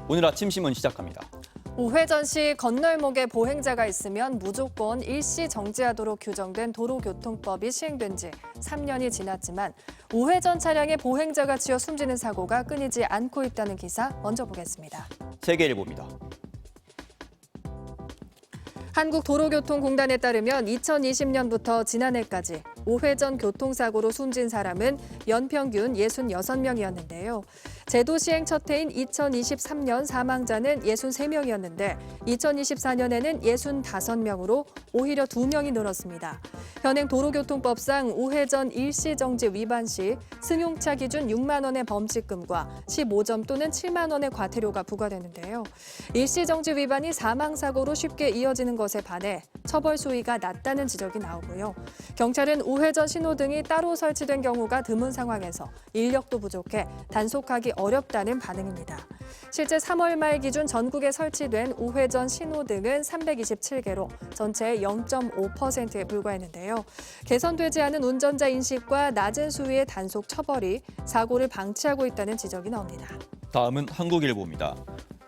오늘 아침 신문 시작합니다. 우회전 시 건널목에 보행자가 있으면 무조건 일시 정지하도록 규정된 도로교통법이 시행된 지 3년이 지났지만 우회전 차량에 보행자가 치여 숨지는 사고가 끊이지 않고 있다는 기사 먼저 보겠습니다. 세계일보입니다. 한국도로교통공단에 따르면 2020년부터 지난해까지 우회전 교통사고로 숨진 사람은 연평균 66명이었는데요. 제도 시행 첫 해인 2023년 사망자는 63명이었는데 2024년에는 65명으로 오히려 2명이 늘었습니다. 현행 도로교통법상 우회전 일시정지 위반 시 승용차 기준 6만 원의 범칙금과 15점 또는 7만 원의 과태료가 부과되는데요. 일시정지 위반이 사망사고로 쉽게 이어지는 것에 반해 처벌 수위가 낮다는 지적이 나오고요. 경찰은 우회전 신호등이 따로 설치된 경우가 드문 상황에서 인력도 부족해 단속하기 어렵다는 반응입니다. 실제 3월 말 기준 전국에 설치된 우회전 신호등은 327개로 전체의 0.5%에 불과했는데요. 개선되지 않은 운전자 인식과 낮은 수위의 단속 처벌이 사고를 방치하고 있다는 지적이 나옵니다. 다음은 한국일보입니다.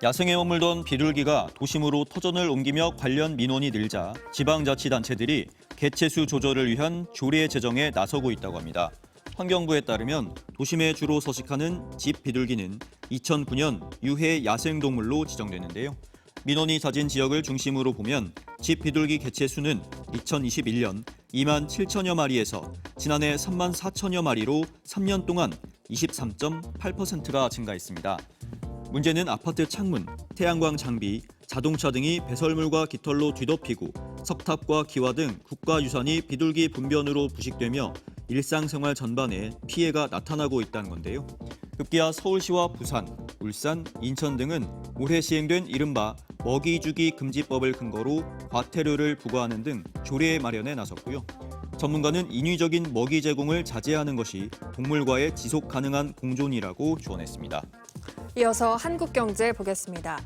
야생에 머물던 비둘기가 도심으로 터전을 옮기며 관련 민원이 늘자 지방자치단체들이 개체수 조절을 위한 조례 제정에 나서고 있다고 합니다. 환경부에 따르면 도심에 주로 서식하는 집 비둘기는 2009년 유해 야생동물로 지정되는데요. 민원이 잦은 지역을 중심으로 보면 집 비둘기 개체수는 2021년 2만 7천여 마리에서 지난해 3만 4천여 마리로 3년 동안 23.8%가 증가했습니다. 문제는 아파트 창문, 태양광 장비, 자동차 등이 배설물과 깃털로 뒤덮이고 석탑과 기와 등 국가유산이 비둘기 분변으로 부식되며 일상생활 전반에 피해가 나타나고 있다는 건데요. 급기야 서울시와 부산, 울산, 인천 등은 올해 시행된 이른바 먹이주기 금지법을 근거로 과태료를 부과하는 등 조례 마련에 나섰고요. 전문가는 인위적인 먹이 제공을 자제하는 것이 동물과의 지속 가능한 공존이라고 조언했습니다. 이어서 한국경제 보겠습니다.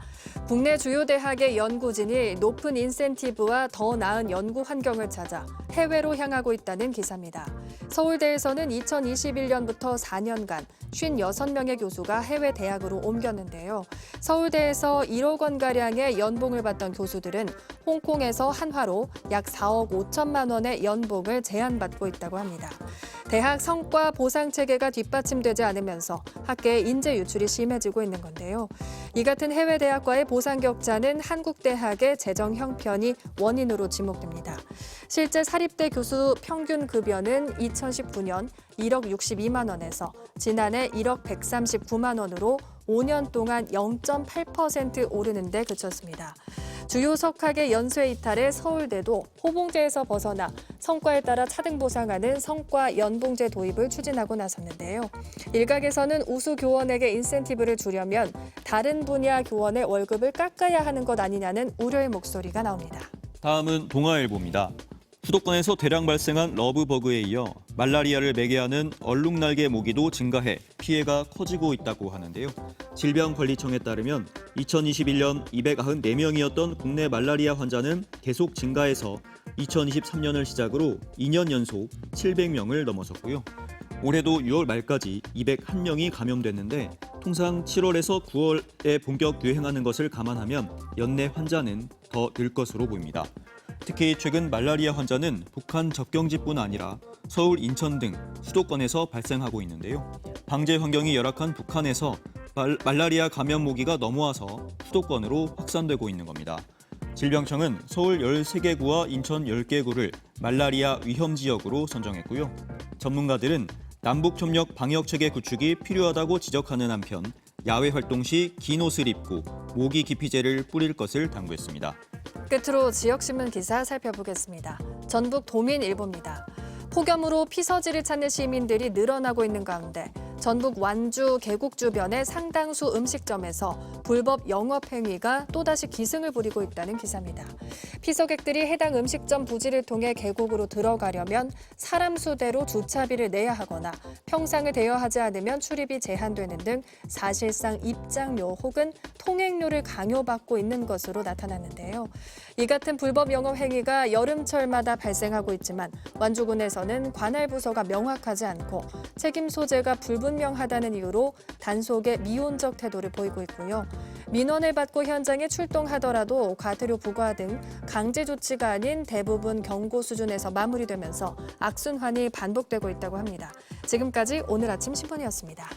국내 주요 대학의 연구진이 높은 인센티브와 더 나은 연구 환경을 찾아 해외로 향하고 있다는 기사입니다. 서울대에서는 2021년부터 4년간 56명의 교수가 해외 대학으로 옮겼는데요. 서울대에서 1억 원가량의 연봉을 받던 교수들은 홍콩에서 한화로 약 4억 5천만 원의 연봉을 제한받고 있다고 합니다. 대학 성과 보상 체계가 뒷받침되지 않으면서 학계의 인재 유출이 심해지고 있는 건데요. 이 같은 해외 대학과의 보상 격차는 한국 대학의 재정 형편이 원인으로 지목됩니다. 실제 사립대 교수 평균 급여는 2019년 1억 62만 원에서 지난해 1억 139만 원으로 5년 동안 0.8% 오르는 데 그쳤습니다. 주요 석학의 연쇄 이탈에 서울대도 호봉제에서 벗어나 성과에 따라 차등 보상하는 성과 연봉제 도입을 추진하고 나섰는데요. 일각에서는 우수 교원에게 인센티브를 주려면 다른 분야 교원의 월급을 깎아야 하는 것 아니냐는 우려의 목소리가 나옵니다. 다음은 동아일보입니다. 수도권에서 대량 발생한 러브버그에 이어 말라리아를 매개하는 얼룩날개 모기도 증가해 피해가 커지고 있다고 하는데요. 질병관리청에 따르면 2021년 294명이었던 국내 말라리아 환자는 계속 증가해서 2023년을 시작으로 2년 연속 700명을 넘어섰고요. 올해도 6월 말까지 201명이 감염됐는데 통상 7월에서 9월에 본격 유행하는 것을 감안하면 연내 환자는 더 늘 것으로 보입니다. 특히 최근 말라리아 환자는 북한 접경지뿐 아니라 서울, 인천 등 수도권에서 발생하고 있는데요. 방제 환경이 열악한 북한에서 말라리아 감염 모기가 넘어와서 수도권으로 확산되고 있는 겁니다. 질병청은 서울 13개 구와 인천 10개 구를 말라리아 위험 지역으로 선정했고요. 전문가들은 남북협력 방역체계 구축이 필요하다고 지적하는 한편 야외 활동 시 긴 옷을 입고 모기 기피제를 뿌릴 것을 당부했습니다. 끝으로 지역신문 기사 살펴보겠습니다. 전북 도민일보입니다. 폭염으로 피서지를 찾는 시민들이 늘어나고 있는 가운데 전북 완주 계곡 주변의 상당수 음식점에서 불법 영업 행위가 또다시 기승을 부리고 있다는 기사입니다. 피서객들이 해당 음식점 부지를 통해 계곡으로 들어가려면 사람 수대로 주차비를 내야 하거나 평상을 대여하지 않으면 출입이 제한되는 등 사실상 입장료 혹은 통행료를 강요받고 있는 것으로 나타났는데요. 이 같은 불법 영업 행위가 여름철마다 발생하고 있지만 완주군에서는 관할 부서가 명확하지 않고 책임 소재가 불분명하다는 이유로 단속에 미온적 태도를 보이고 있고요. 민원을 받고 현장에 출동하더라도 과태료 부과 등 강제 조치가 아닌 대부분 경고 수준에서 마무리되면서 악순환이 반복되고 있다고 합니다. 지금까지 오늘 아침 신문이었습니다.